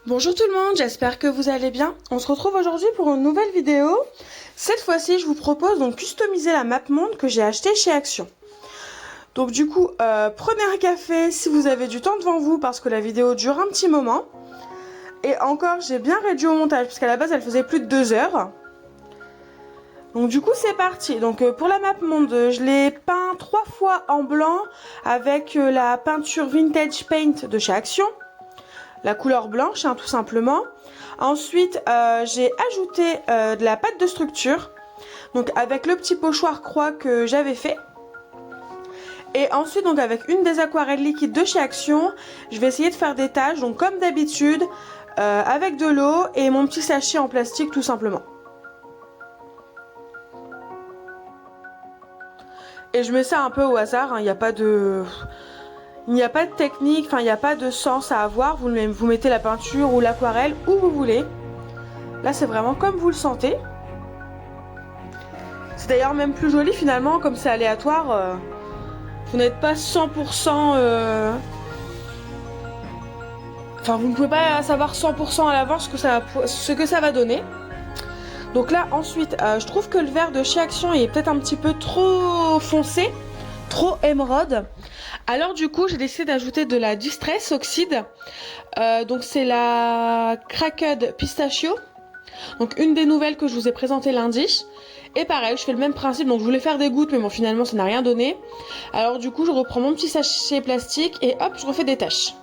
Bonjour tout le monde, j'espère que vous allez bien. On se retrouve aujourd'hui pour une nouvelle vidéo. Cette fois-ci, je vous propose donc customiser la map monde que j'ai achetée chez Action. Donc du coup, prenez un café si vous avez du temps devant vous parce que la vidéo dure un petit moment. Et encore, j'ai bien réduit au montage parce qu'à la base, elle faisait plus de 2 heures. Donc du coup, c'est parti. Donc pour la map monde, je l'ai peint 3 fois en blanc avec la peinture Vintage Paint de chez Action. La couleur blanche, tout simplement. Ensuite, j'ai ajouté de la pâte de structure, donc avec le petit pochoir croix que j'avais fait. Et ensuite, donc avec une des aquarelles liquides de chez Action, je vais essayer de faire des taches, donc comme d'habitude, avec de l'eau et mon petit sachet en plastique tout simplement. Et je mets ça un peu au hasard, il n'y a pas de... Il n'y a pas de technique, il n'y a pas de sens à avoir, vous mettez la peinture ou l'aquarelle où vous voulez. Là c'est vraiment comme vous le sentez. C'est d'ailleurs même plus joli finalement, comme c'est aléatoire. Vous n'êtes pas 100%... Enfin vous ne pouvez pas savoir 100% à l'avance ce que ça va donner. Donc là ensuite, je trouve que le vert de chez Action est peut-être un petit peu trop foncé, trop émeraude. Alors du coup j'ai décidé d'ajouter de la Distress Oxide. Donc c'est la Cracked Pistachio. Donc une des nouvelles que je vous ai présentées lundi. Et pareil, je fais le même principe, donc je voulais faire des gouttes mais bon finalement ça n'a rien donné. Alors du coup je reprends mon petit sachet plastique et hop je refais des taches.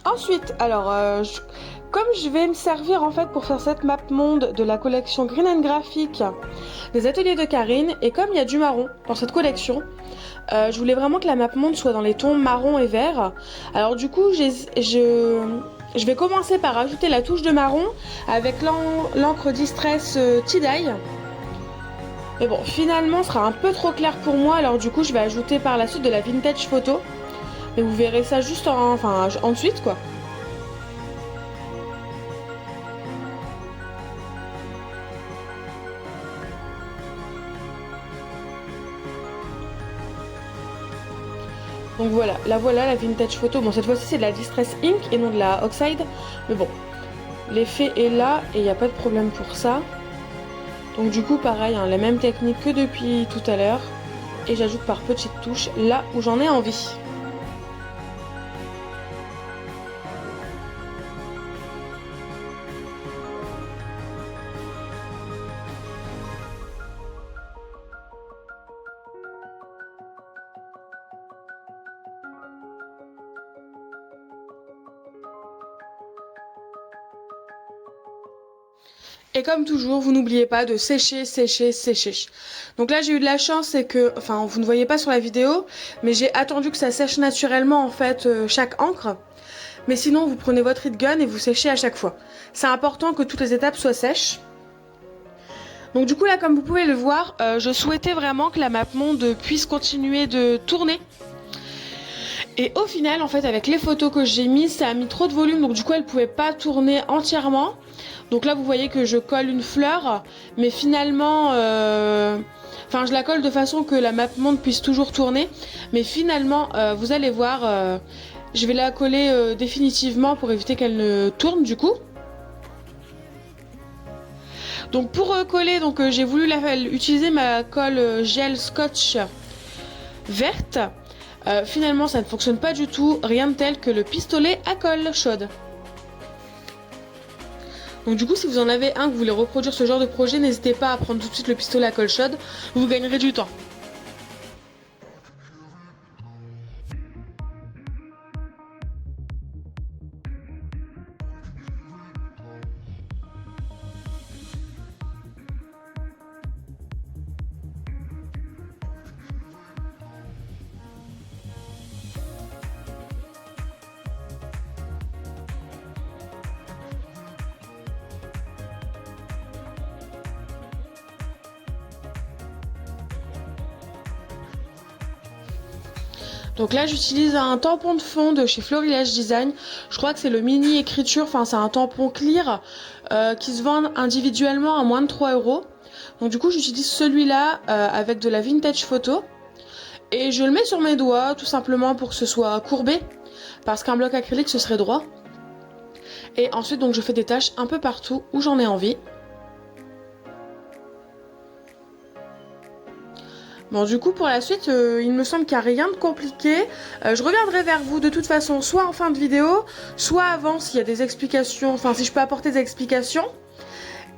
Ensuite, alors, comme je vais me servir en fait pour faire cette map monde de la collection Green and Graphic des ateliers de Karine, et comme il y a du marron dans cette collection, je voulais vraiment que la map monde soit dans les tons marron et vert. Alors du coup, je vais commencer par ajouter la touche de marron avec l'encre Distress Tie-Dye. Mais bon, finalement, ce sera un peu trop clair pour moi, alors du coup, je vais ajouter par la suite de la Vintage Photo. Mais vous verrez ça juste ensuite quoi. Donc voilà la Vintage Photo. Bon cette fois-ci c'est de la Distress Ink et non de la Oxide. Mais bon, l'effet est là et il n'y a pas de problème pour ça. Donc du coup pareil, la même technique que depuis tout à l'heure. Et j'ajoute par petites touches là où j'en ai envie. Et comme toujours, vous n'oubliez pas de sécher, sécher, sécher. Donc là, j'ai eu de la chance, c'est que, enfin, vous ne voyez pas sur la vidéo, mais j'ai attendu que ça sèche naturellement, en fait, chaque encre. Mais sinon, vous prenez votre heat gun et vous séchez à chaque fois. C'est important que toutes les étapes soient sèches. Donc du coup, là, comme vous pouvez le voir, je souhaitais vraiment que la map monde puisse continuer de tourner. Et au final, en fait, avec les photos que j'ai mises, ça a mis trop de volume, donc du coup, elle pouvait pas tourner entièrement. Donc là, vous voyez que je colle une fleur, mais finalement, je la colle de façon que la map monde puisse toujours tourner. Mais finalement, vous allez voir, je vais la coller définitivement pour éviter qu'elle ne tourne du coup. Donc pour coller, j'ai voulu utiliser ma colle gel scotch verte. Finalement, ça ne fonctionne pas du tout, rien de tel que le pistolet à colle chaude. Donc du coup, si vous en avez un que vous voulez reproduire ce genre de projet, n'hésitez pas à prendre tout de suite le pistolet à colle chaude, vous gagnerez du temps. Donc là j'utilise un tampon de fond de chez Florilège Design. Je crois que c'est le mini écriture, enfin c'est un tampon clear qui se vend individuellement à moins de 3 euros. Donc du coup j'utilise celui-là avec de la vintage photo. Et je le mets sur mes doigts tout simplement pour que ce soit courbé. Parce qu'un bloc acrylique ce serait droit. Et ensuite donc je fais des taches un peu partout où j'en ai envie. Bon du coup pour la suite il me semble qu'il n'y a rien de compliqué. Je reviendrai vers vous de toute façon soit en fin de vidéo, soit avant s'il y a des explications, enfin si je peux apporter des explications.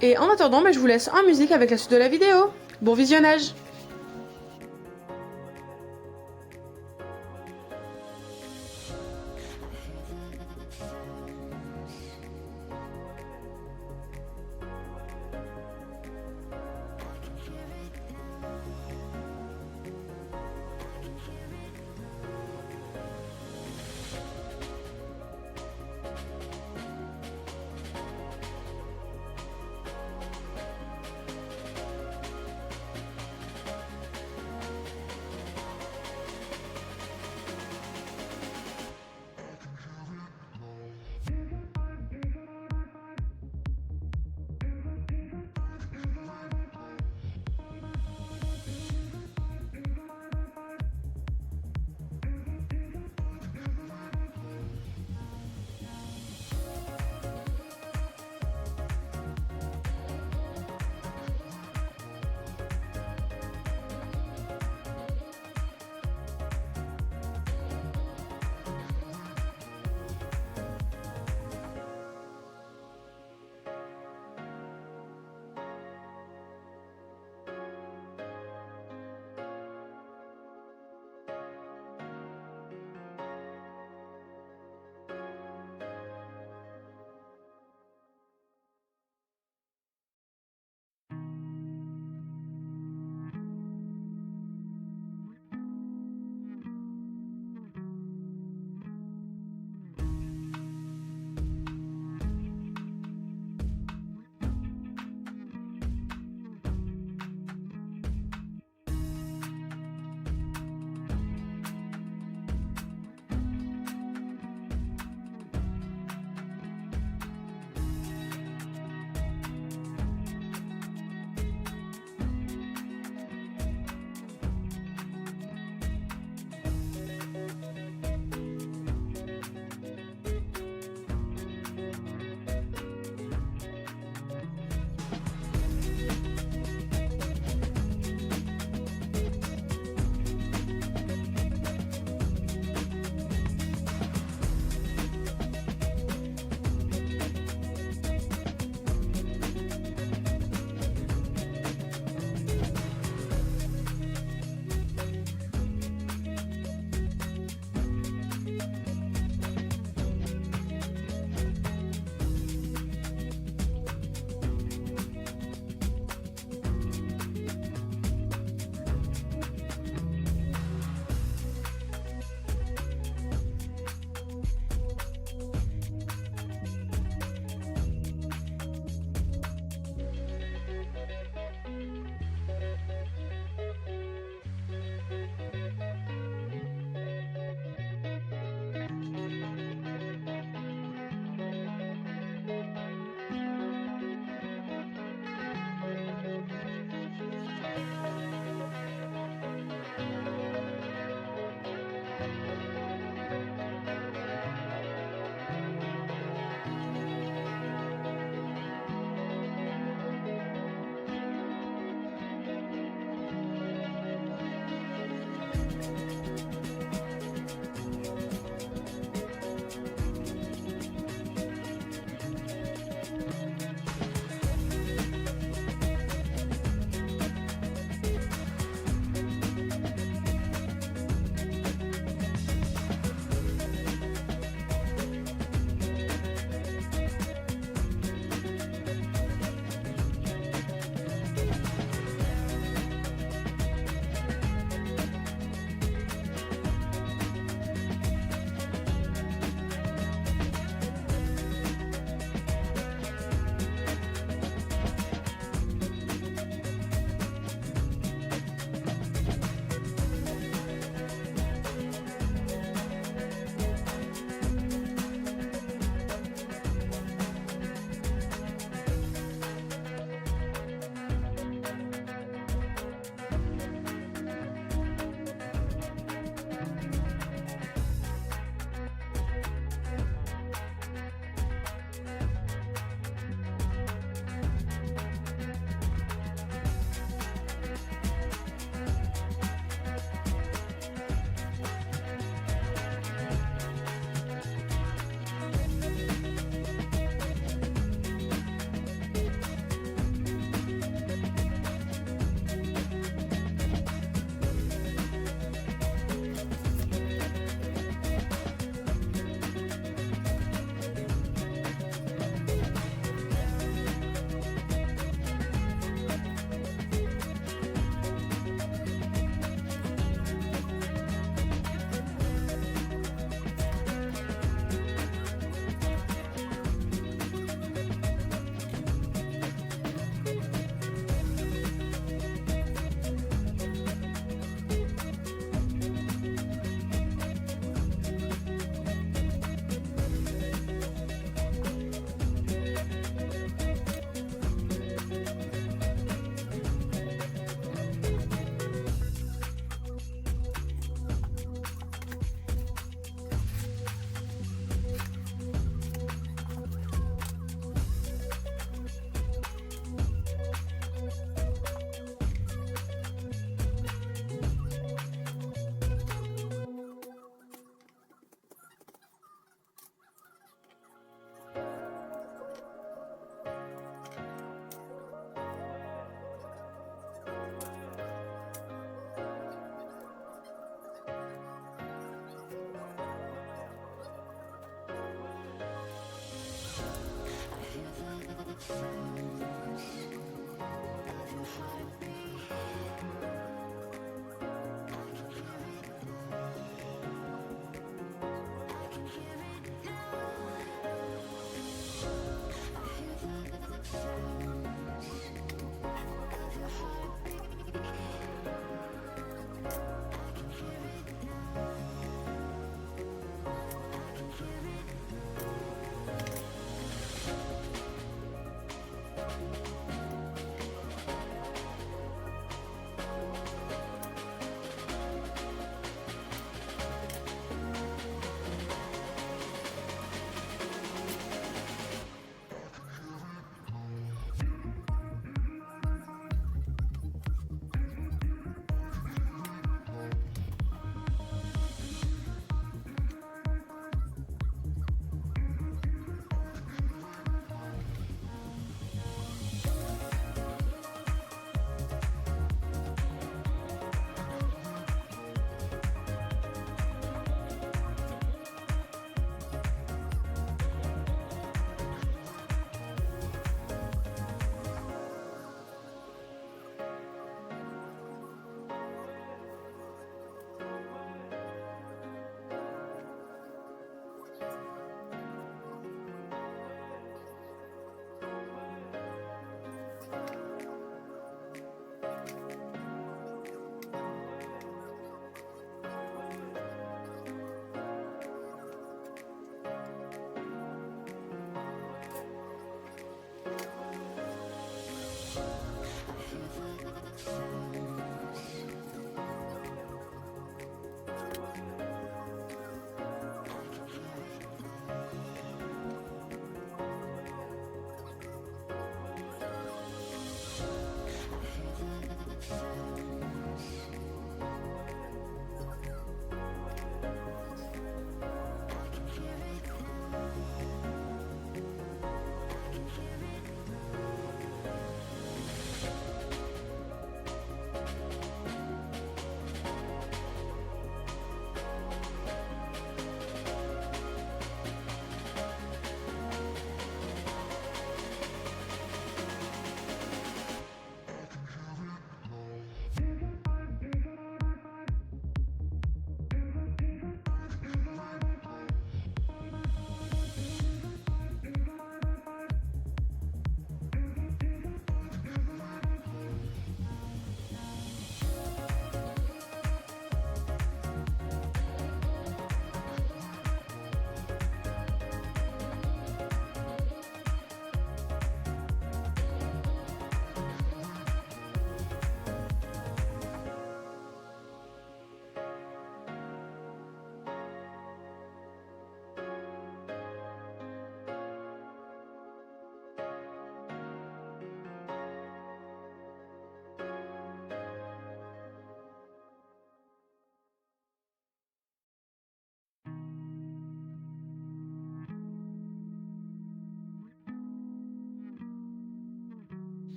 Et en attendant je vous laisse en musique avec la suite de la vidéo. Bon visionnage.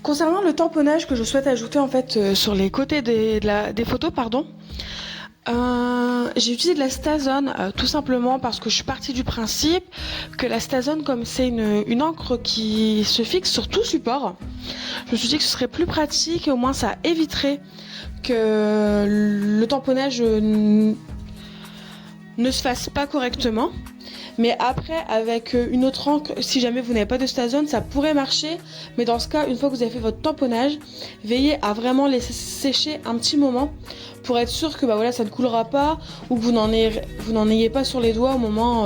Concernant le tamponnage que je souhaite ajouter en fait sur les côtés des photos, pardon, j'ai utilisé de la Stazone tout simplement parce que je suis partie du principe que la Stazone, comme c'est une encre qui se fixe sur tout support, je me suis dit que ce serait plus pratique et au moins ça éviterait que le tamponnage ne se fasse pas correctement. Mais après, avec une autre encre, si jamais vous n'avez pas de Stazone, ça pourrait marcher. Mais dans ce cas, une fois que vous avez fait votre tamponnage, veillez à vraiment laisser sécher un petit moment pour être sûr que voilà, ça ne coulera pas ou que vous n'en ayez pas sur les doigts au moment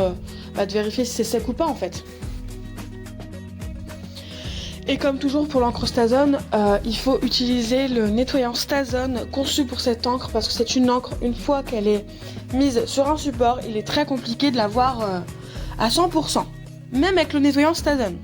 de vérifier si c'est sec ou pas en fait. Et comme toujours pour l'encre Stazone, il faut utiliser le nettoyant Stazone conçu pour cette encre parce que c'est une encre, une fois qu'elle est mise sur un support, il est très compliqué de l'avoir à 100%, même avec le nettoyant Stazone.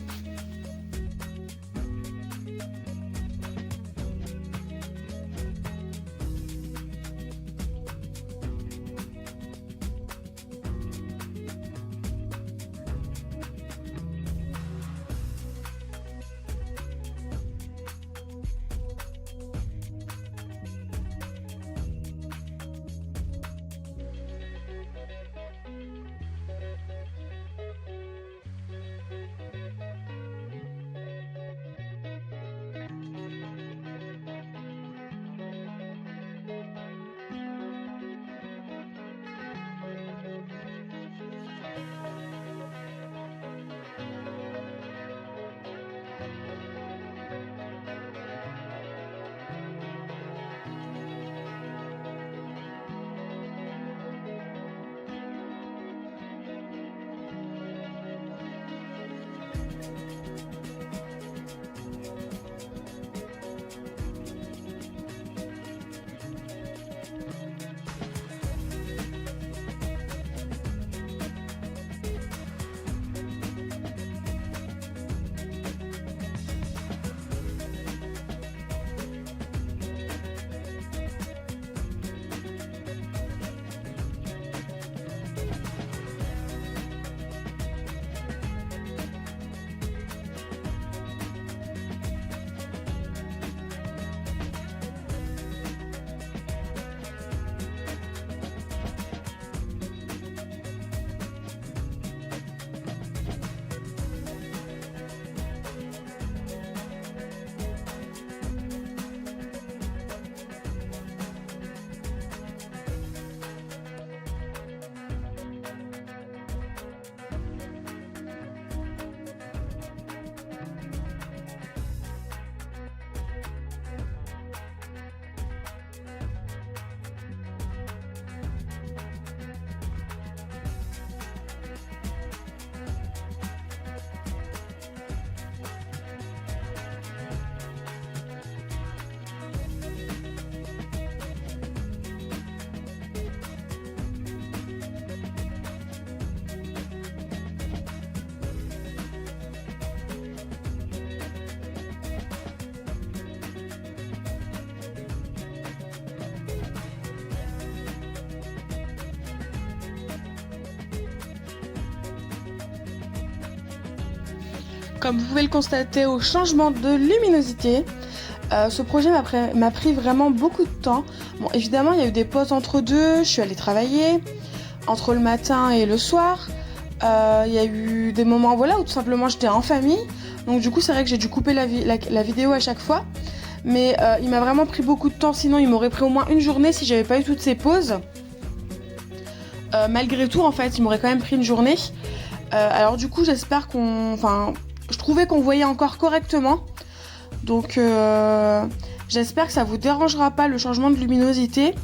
Comme vous pouvez le constater au changement de luminosité, ce projet m'a pris vraiment beaucoup de temps. Bon, évidemment, il y a eu des pauses entre deux, je suis allée travailler entre le matin et le soir. Il y a eu des moments où tout simplement j'étais en famille. Donc du coup, c'est vrai que j'ai dû couper la vidéo à chaque fois. Mais il m'a vraiment pris beaucoup de temps, sinon il m'aurait pris au moins une journée si j'avais pas eu toutes ces pauses. Malgré tout, en fait, il m'aurait quand même pris une journée. Alors du coup, j'espère je trouvais qu'on voyait encore correctement. Donc j'espère que ça vous dérangera pas le changement de luminosité.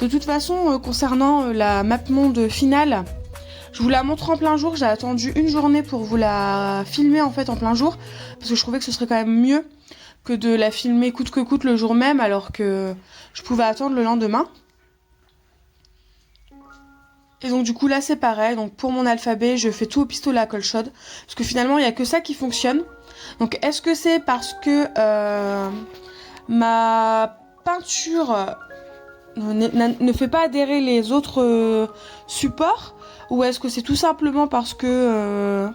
De toute façon, concernant la map monde finale, je vous la montre en plein jour. J'ai attendu une journée pour vous la filmer en fait en plein jour. Parce que je trouvais que ce serait quand même mieux que de la filmer coûte que coûte le jour même, alors que je pouvais attendre le lendemain. Et donc du coup là c'est pareil, donc pour mon alphabet je fais tout au pistolet à colle chaude, parce que finalement il n'y a que ça qui fonctionne. Donc est-ce que c'est parce que ma peinture ne fait pas adhérer les autres supports, ou est-ce que c'est tout simplement parce que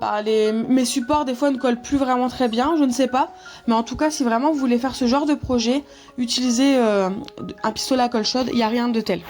mes supports des fois ne collent plus vraiment très bien, je ne sais pas. Mais en tout cas si vraiment vous voulez faire ce genre de projet, utilisez un pistolet à colle chaude, il n'y a rien de tel.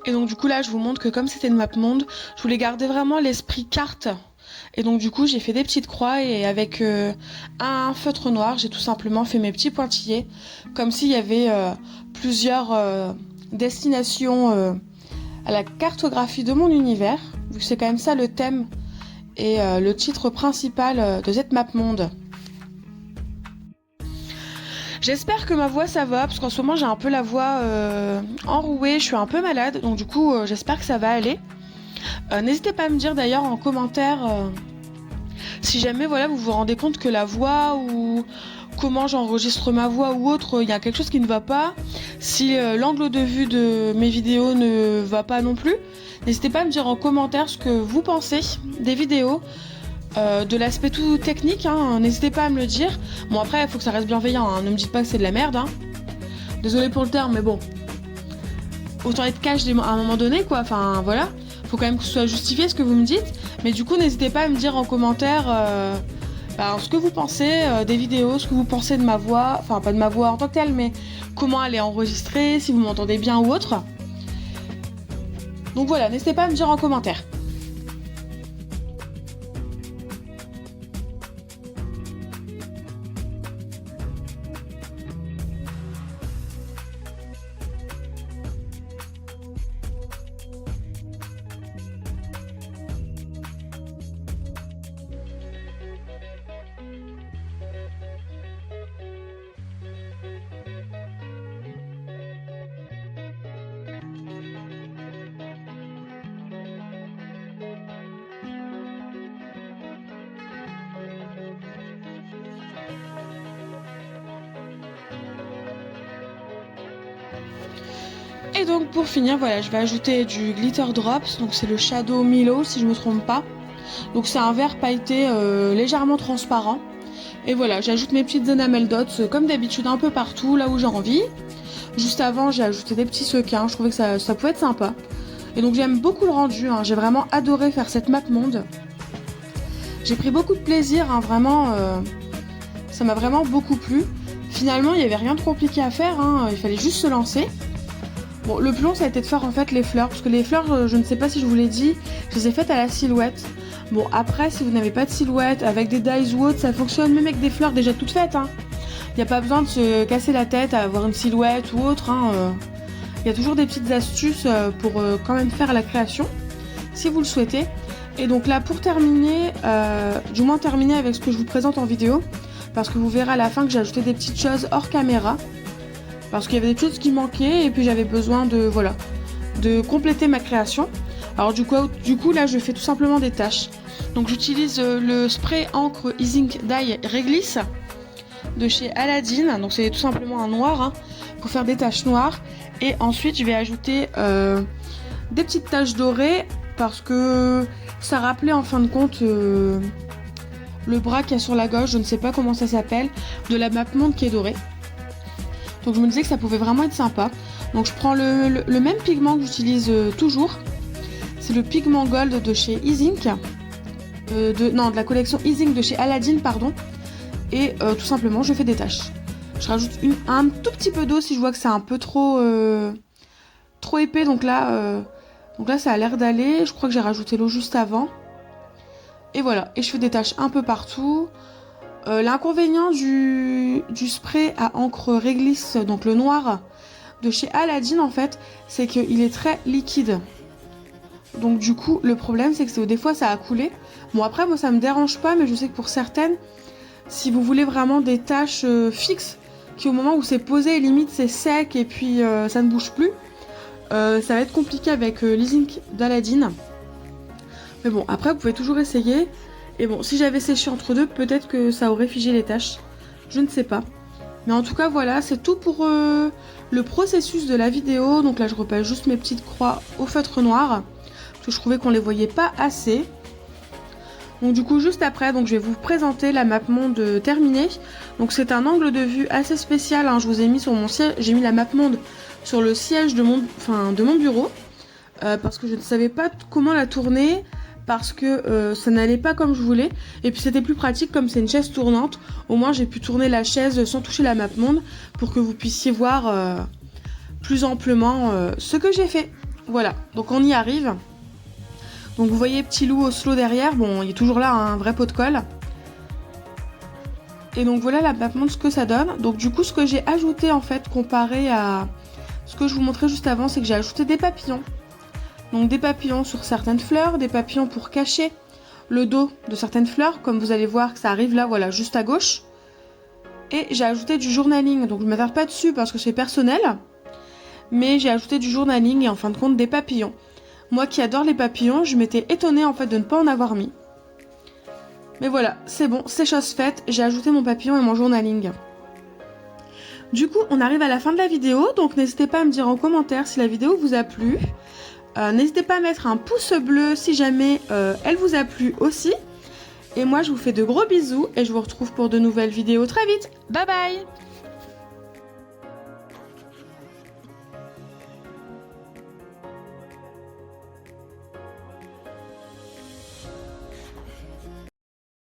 Et donc du coup là je vous montre que comme c'était une map monde, je voulais garder vraiment l'esprit carte. Et donc du coup j'ai fait des petites croix et avec un feutre noir j'ai tout simplement fait mes petits pointillés. Comme s'il y avait plusieurs destinations à la cartographie de mon univers. Vu que c'est quand même ça le thème et le titre principal de cette map monde. J'espère que ma voix ça va, parce qu'en ce moment j'ai un peu la voix enrouée, je suis un peu malade, donc du coup j'espère que ça va aller. N'hésitez pas à me dire d'ailleurs en commentaire si jamais vous vous rendez compte que la voix ou comment j'enregistre ma voix ou autre, il y a quelque chose qui ne va pas. Si l'angle de vue de mes vidéos ne va pas non plus, n'hésitez pas à me dire en commentaire ce que vous pensez des vidéos. De l'aspect tout technique, n'hésitez pas à me le dire. Bon après il faut que ça reste bienveillant, ne me dites pas que c'est de la merde. Désolée pour le terme mais bon. autant être cash à un moment donné, quoi. Enfin, voilà. Faut quand même que ce soit justifié ce que vous me dites. Mais du coup, n'hésitez pas à me dire en commentaire ce que vous pensez des vidéos, ce que vous pensez de ma voix. Enfin, pas de ma voix en tant que telle, mais comment elle est enregistrée, si vous m'entendez bien ou autre. Donc voilà, n'hésitez pas à me dire en commentaire. Et donc pour finir, voilà, je vais ajouter du Glitter Drops, donc c'est le Shadow Milo si je me trompe pas. Donc c'est un vert pailleté légèrement transparent. Et voilà, j'ajoute mes petites enamel dots comme d'habitude un peu partout, là où j'ai envie. Juste avant, j'ai ajouté des petits sequins, je trouvais que ça pouvait être sympa. Et donc j'aime beaucoup le rendu, hein. J'ai vraiment adoré faire cette map monde. J'ai pris beaucoup de plaisir, hein, vraiment, ça m'a vraiment beaucoup plu. Finalement, il n'y avait rien de compliqué à faire, hein, il fallait juste se lancer. Bon, le plus long, ça a été de faire en fait les fleurs, parce que les fleurs, je ne sais pas si je vous l'ai dit, je les ai faites à la silhouette. Bon, après, si vous n'avez pas de silhouette, avec des dies ou autre, ça fonctionne même avec des fleurs déjà toutes faites, hein. Il n'y a pas besoin de se casser la tête à avoir une silhouette ou autre, hein. Il y a toujours des petites astuces pour quand même faire la création, si vous le souhaitez. Et donc là, pour terminer, du moins terminer avec ce que je vous présente en vidéo, parce que vous verrez à la fin que j'ai ajouté des petites choses hors caméra. Parce qu'il y avait des choses qui manquaient et puis j'avais besoin de compléter ma création. Alors du coup là je fais tout simplement des tâches. Donc j'utilise le spray encre Easing Dye Réglisse de chez Aladdin. Donc c'est tout simplement un noir, hein, pour faire des taches noires. Et ensuite je vais ajouter des petites taches dorées parce que ça rappelait en fin de compte le bras qu'il y a sur la gauche, je ne sais pas comment ça s'appelle, de la map monde qui est dorée. Donc je me disais que ça pouvait vraiment être sympa. Donc je prends le même pigment que j'utilise toujours. C'est le pigment gold de chez Easing. De la collection Easing de chez Aladdin, pardon. Et tout simplement je fais des taches. Je rajoute un tout petit peu d'eau si je vois que c'est un peu trop épais. Donc là ça a l'air d'aller. Je crois que j'ai rajouté l'eau juste avant. Et voilà. Et je fais des taches un peu partout. L'inconvénient du spray à encre réglisse, donc le noir de chez Aladdin en fait, c'est qu'il est très liquide. Donc du coup le problème c'est que des fois ça a coulé. Bon après moi ça me dérange pas, mais je sais que pour certaines, si vous voulez vraiment des taches fixes, qui au moment où c'est posé limite c'est sec et puis ça ne bouge plus, ça va être compliqué avec l'Easing d'Aladdin. Mais bon après vous pouvez toujours essayer. Et bon, si j'avais séché entre deux, peut-être que ça aurait figé les taches. Je ne sais pas. Mais en tout cas, voilà, c'est tout pour le processus de la vidéo. Donc là, je repasse juste mes petites croix au feutre noir. Parce que je trouvais qu'on les voyait pas assez. Donc du coup, juste après, donc, je vais vous présenter la map monde terminée. Donc c'est un angle de vue assez spécial, hein. Je vous ai mis sur mon siège, j'ai mis la map monde sur le siège de mon bureau. Parce que je ne savais pas comment la tourner. Parce que ça n'allait pas comme je voulais. Et puis c'était plus pratique comme c'est une chaise tournante. Au moins j'ai pu tourner la chaise sans toucher la map monde pour que vous puissiez voir plus amplement ce que j'ai fait. Voilà, donc on y arrive. Donc vous voyez petit loup au slow derrière. Bon, il est toujours là, un vrai pot de colle. Et donc voilà la map monde, ce que ça donne. Donc du coup ce que j'ai ajouté en fait comparé à ce que je vous montrais juste avant, c'est que j'ai ajouté des papillons. Donc des papillons sur certaines fleurs, des papillons pour cacher le dos de certaines fleurs, comme vous allez voir que ça arrive là, voilà, juste à gauche. Et j'ai ajouté du journaling, donc je ne m'attarde pas dessus parce que c'est personnel, mais j'ai ajouté du journaling et en fin de compte des papillons. Moi qui adore les papillons, je m'étais étonnée en fait de ne pas en avoir mis. Mais voilà, c'est bon, c'est chose faite, j'ai ajouté mon papillon et mon journaling. Du coup, on arrive à la fin de la vidéo, donc n'hésitez pas à me dire en commentaire si la vidéo vous a plu. N'hésitez pas à mettre un pouce bleu si jamais elle vous a plu aussi. Et moi je vous fais de gros bisous et je vous retrouve pour de nouvelles vidéos très vite. Bye bye!